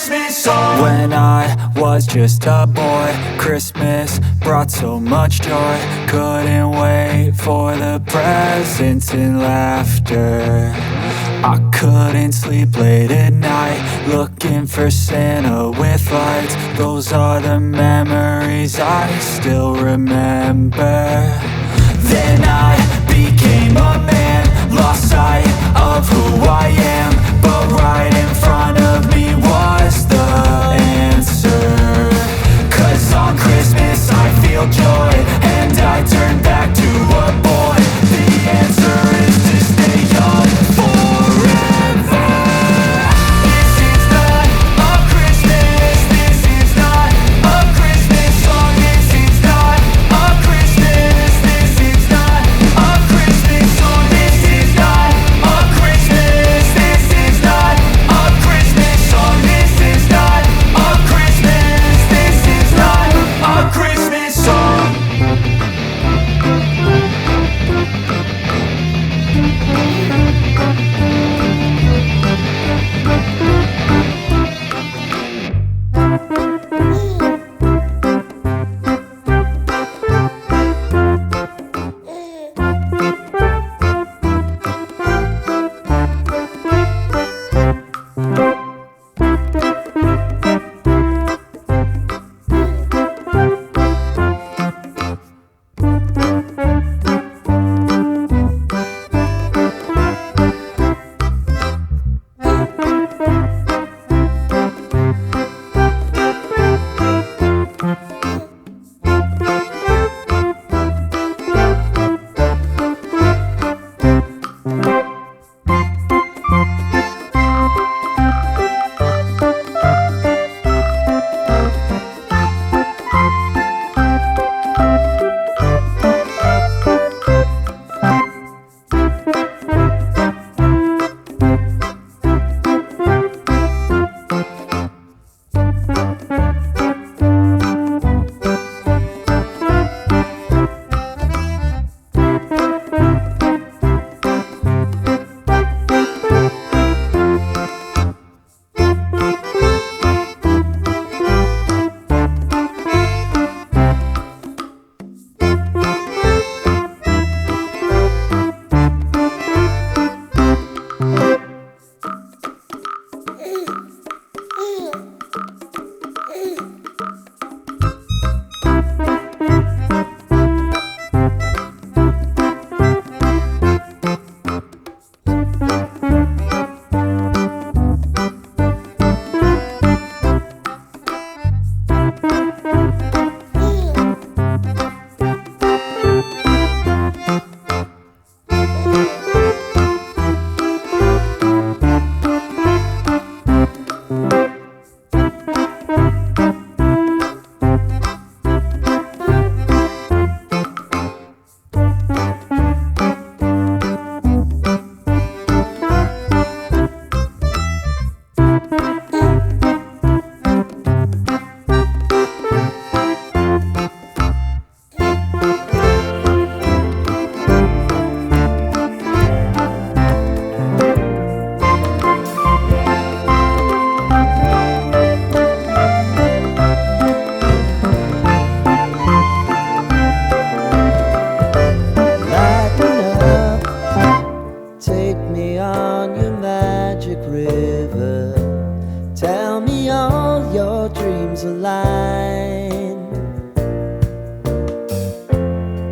Christmas song. When I was just a boy, Christmas brought so much joy. Couldn't wait for the presents and laughter. I couldn't sleep late at night, looking for Santa with lights. Those are the memories I still remember. Then I became a man, lost sight of who I am. But right in front of me was the answer. 'Cause on Christmas I feel joy, and I turn back to a boy. The answer is to stay young forever. This is not a Christmas, this is not a Christmas song. This is not a Christmas, this is not a Christmas song. This is not a Christmas, this is not a Christmas song. This is not a Christmas, this is not a Christmas song.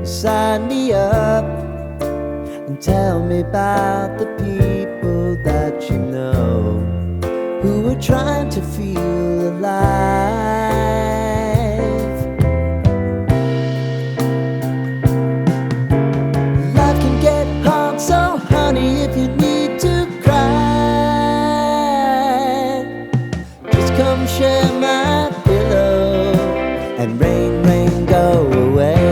Sign me up and tell me about the people that you know who are trying to feel alive. Life can get hard, so honey, if you need to cry, just come share my pillow and rain, rain, go away.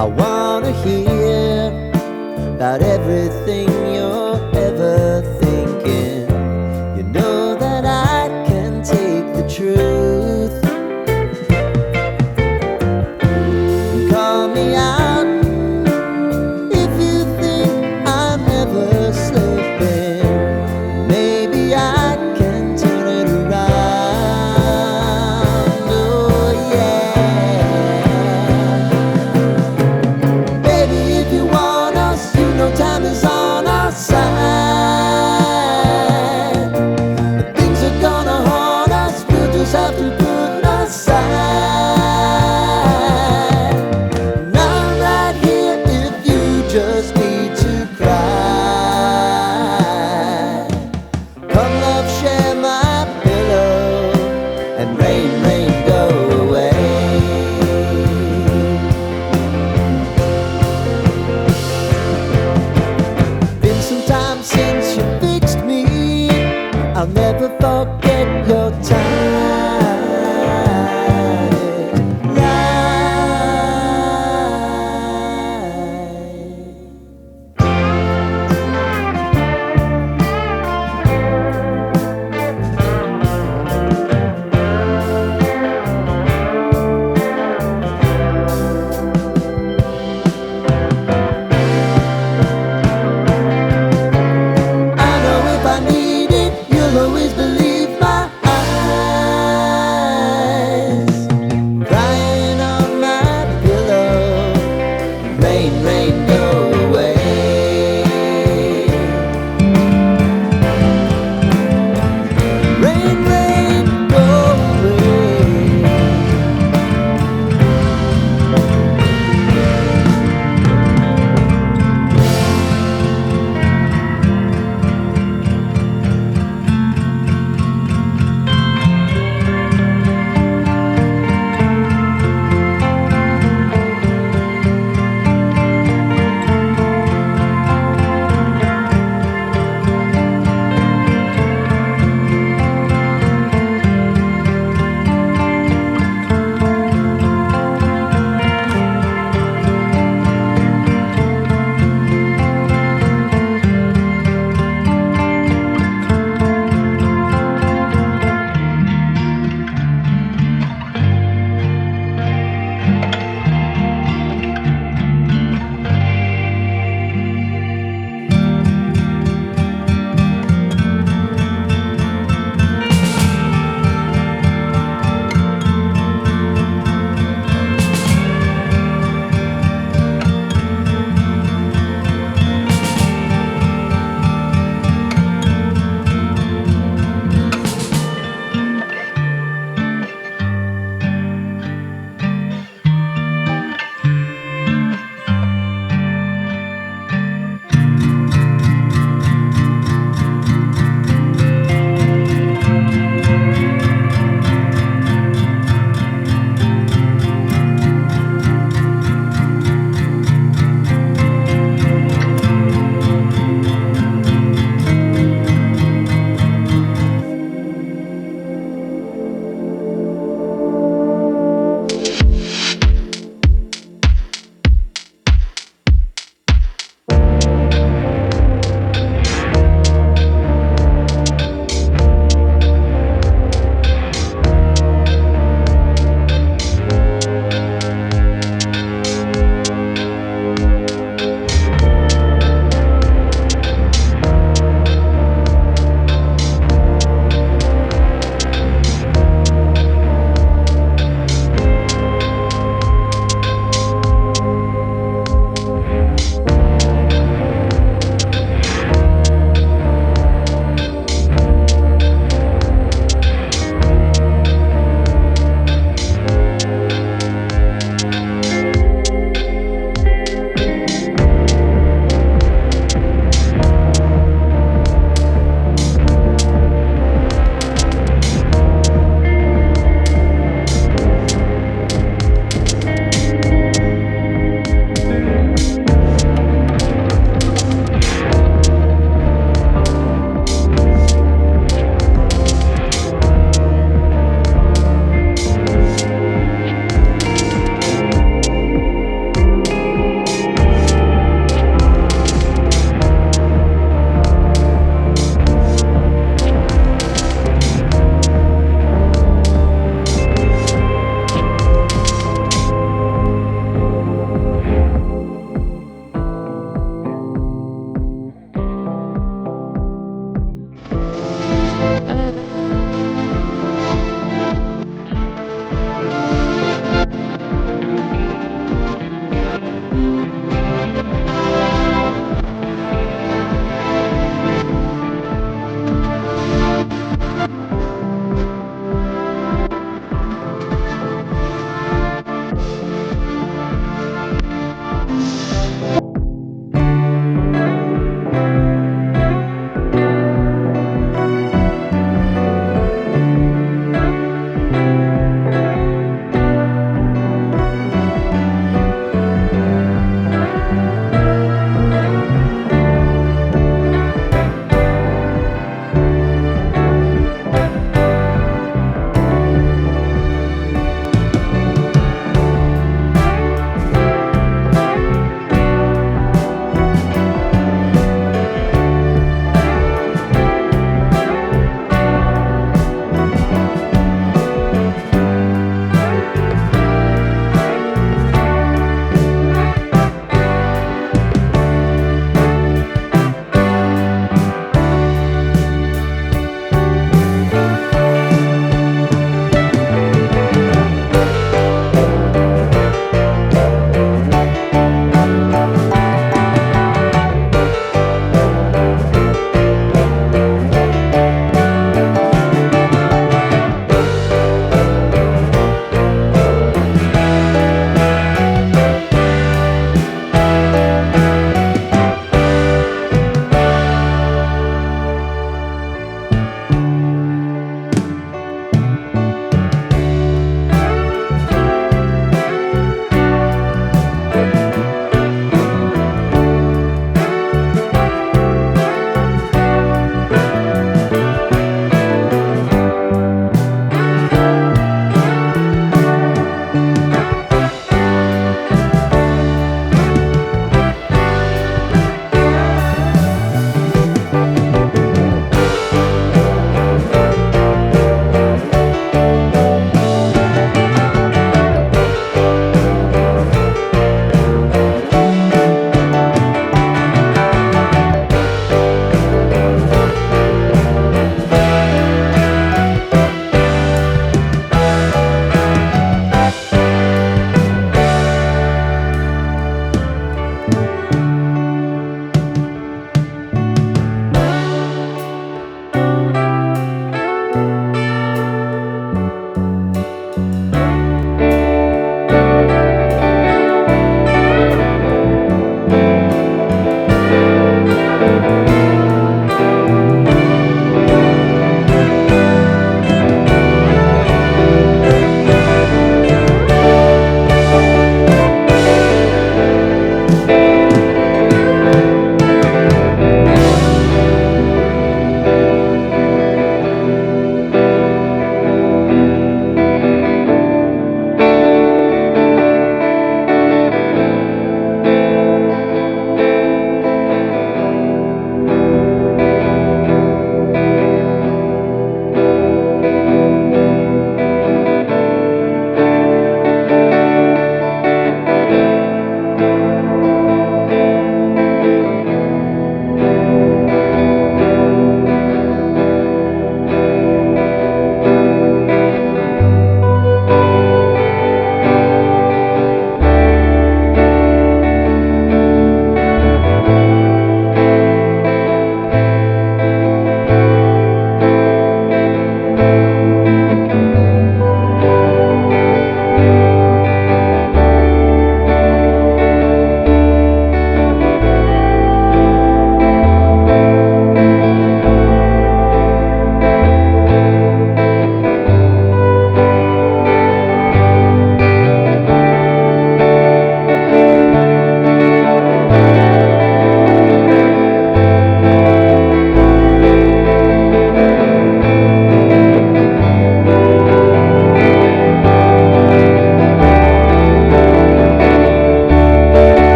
I wanna hear about everything you're ever thinking. You know that I can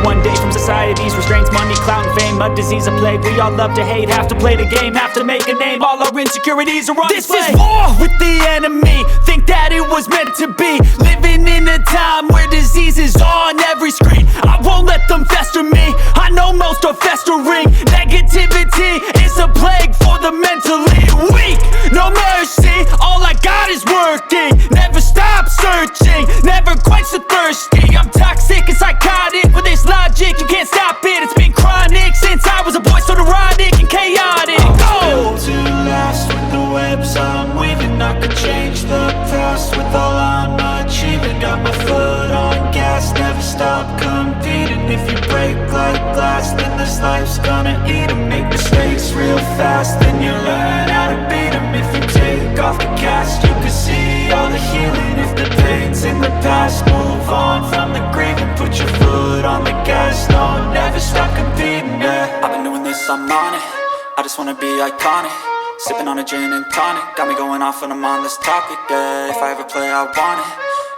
one day from society's restraints. Money, clout, and fame, a disease, a plague. We all love to hate, have to play the game, have to make a name. All our insecurities are on display. This is war with the enemy. Think that it was meant to be. Living in a time where disease is on every screen. I won't let them fester me. I know most are festering. Negativity is a plague for the mentally weak. No mercy, all I got is working. Never stop searching, never quite so thirsty. I'm toxic and psychotic, with this logic, you can't stop it. It's been chronic since I was a boy, so neurotic and chaotic. Built to last with the webs I'm weaving. I could change the past with all I'm achieving. Got my foot on gas, never stop competing. If you break like glass, then this life's gonna eat 'em. Make mistakes real fast, then you learn how to beat 'em. If you take off the cast, you can see all the healing. If the pain's in the past, move on from the grave and put your foot on the gas. No, never stop competing, yeah. I've been doing this, I'm on it. I just wanna be iconic. Sipping on a gin and tonic, got me going off when I'm on this topic, yeah. If I ever play, I want it.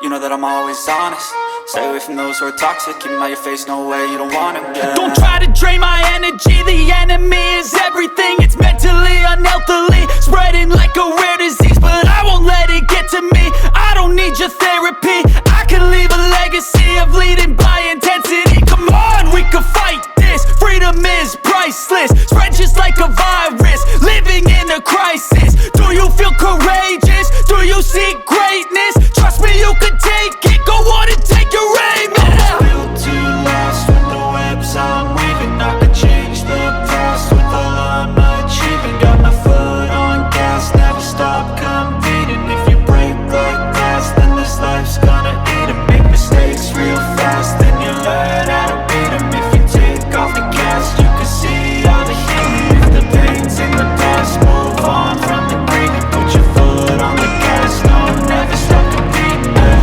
You know that I'm always honest. Stay away from those who are toxic. Keep them out your face, no way, you don't want it, yeah. Don't try to drain my energy. The enemy is everything. It's mentally, unhealthily, spreading like a rare disease. But I won't let it get to me. I don't need your therapy. I can leave a legacy of leading by intensity. Come on, we can fight this. Freedom is priceless. Spread just like a virus. Living in a crisis. Do you feel courageous? Do you seek greatness? Trust me, you can take it. Go on and take your aim. I'm built to last with the webs I'm weaving. I could change the past with all I'm achieving. Got my foot on gas, never stop competing. If you break like glass, then this life's gonna eat 'em. Make mistakes real fast, then you learn how to beat 'em. If you take off the cast, you can see all the healing. If the pain's in the past, move on from the grave and put your foot on the gas. No, never stop competing, yeah.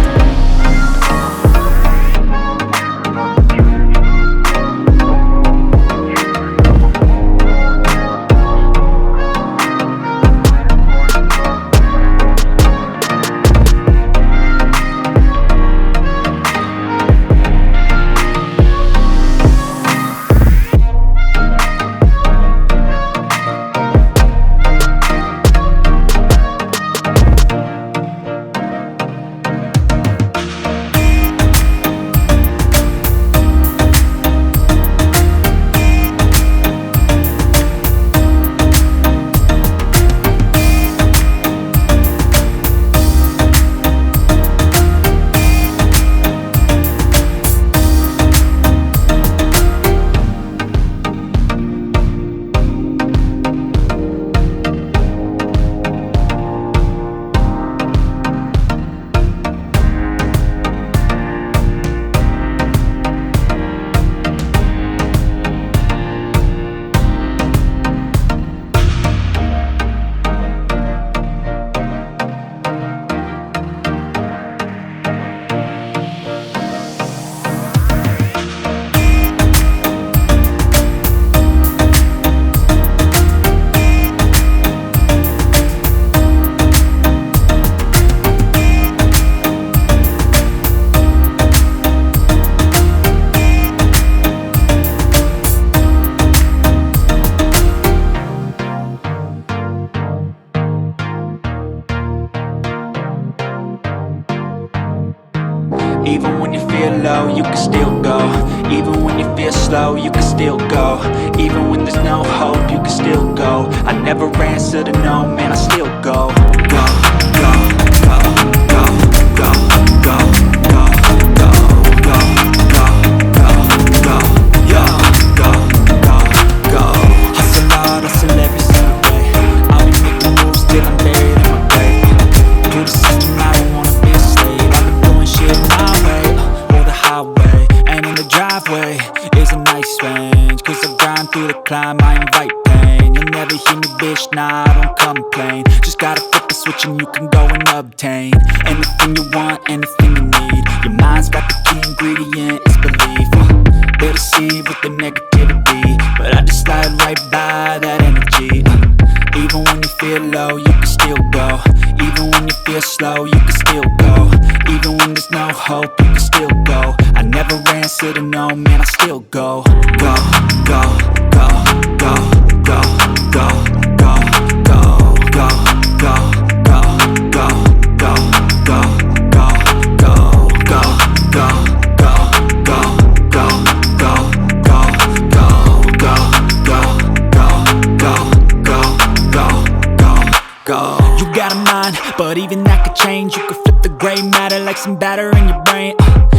Even when you feel low, you can still go. Even when you feel slow, you can still go. Even when there's no hope, you can still go. I never answer to no, man, I still go. Go, go, go, go, go, go, go, go, go, go, go, go, yo, go, go, go. Hustle hard, hustle every single day. I'll be making moves till I'm buried in my grave. To the system, I don't wanna be a slave. I've been doing shit my way, or the highway. And in the driveway is a nice range. Cause I grind through the climb, I invite pain. You'll never hear me, bitch, nah, I don't complain. Just gotta flip the switch and you can go and obtain anything you want, anything you need. Your mind's got the key ingredient, it's belief. They'll deceive with the negativity, but I just slide right by that energy. Even when you feel low, you can still go. Even when you feel slow, you can still go. Even Even when there's no hope, you can still go. I never answer to no, man, I still go. Go, go, go, go, go, go, go, go, go, go, go, go, go, go, go, go, go, go, go, go. You got a mind, but even that could change. You could flip the gray matter like some batter in your brain.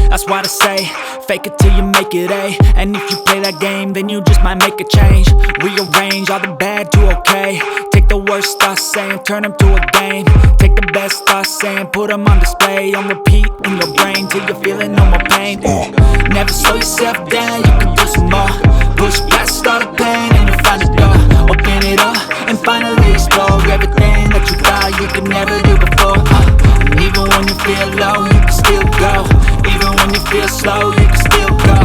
That's why I say, fake it till you make it A. And if you play that game, then you just might make a change. Rearrange all the bad to okay. Take the worst thoughts saying, turn them to a game. Take the best thoughts saying, put them on display. On repeat in your brain till you're feeling no more pain. Never slow yourself down, you can do some more. Push past all the pain and you'll find the door. Open it up and finally explore everything that you thought you could never do before. And even when you feel low, you can still go. Even when you feel slow, you can still go.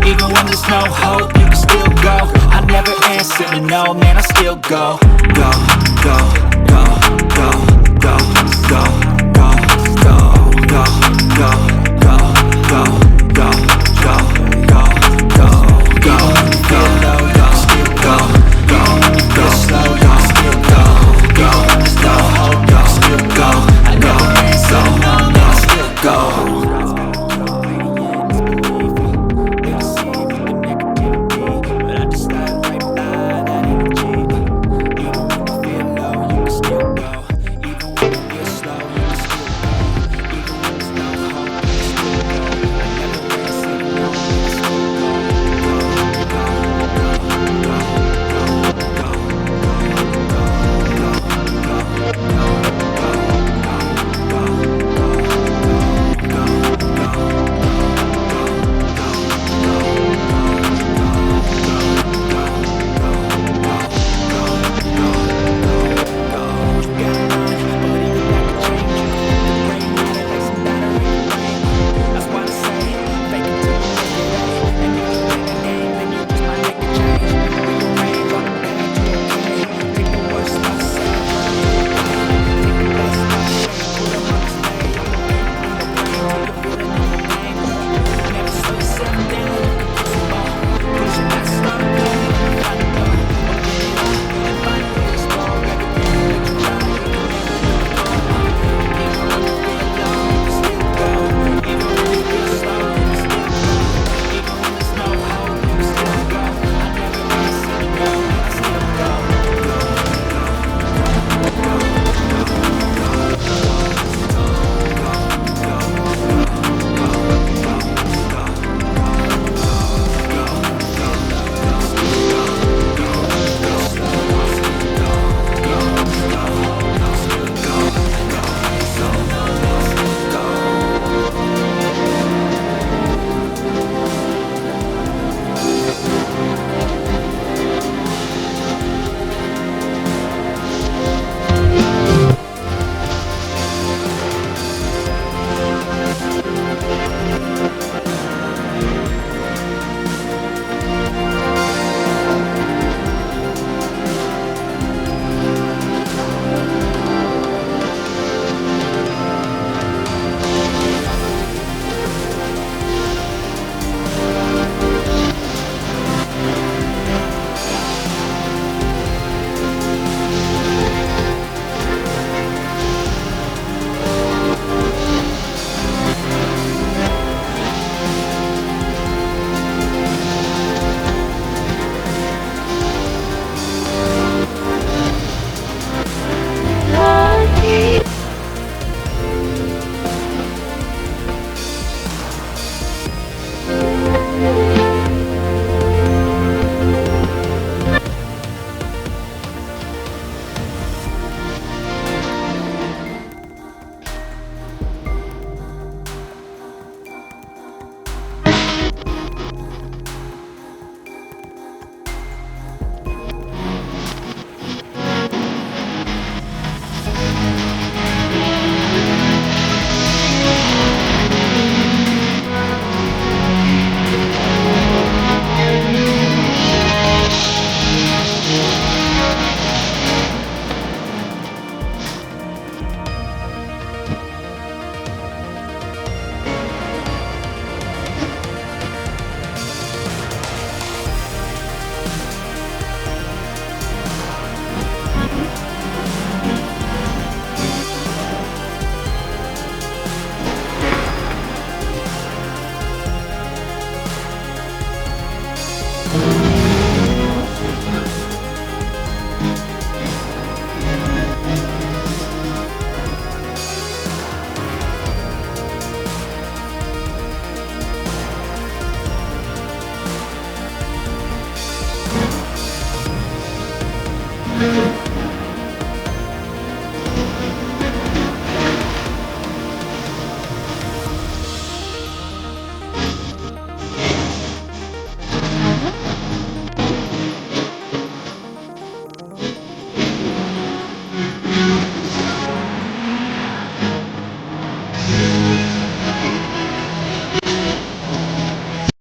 Even when there's no hope, you can still go. I never answer to no, man, I still go. Go, go.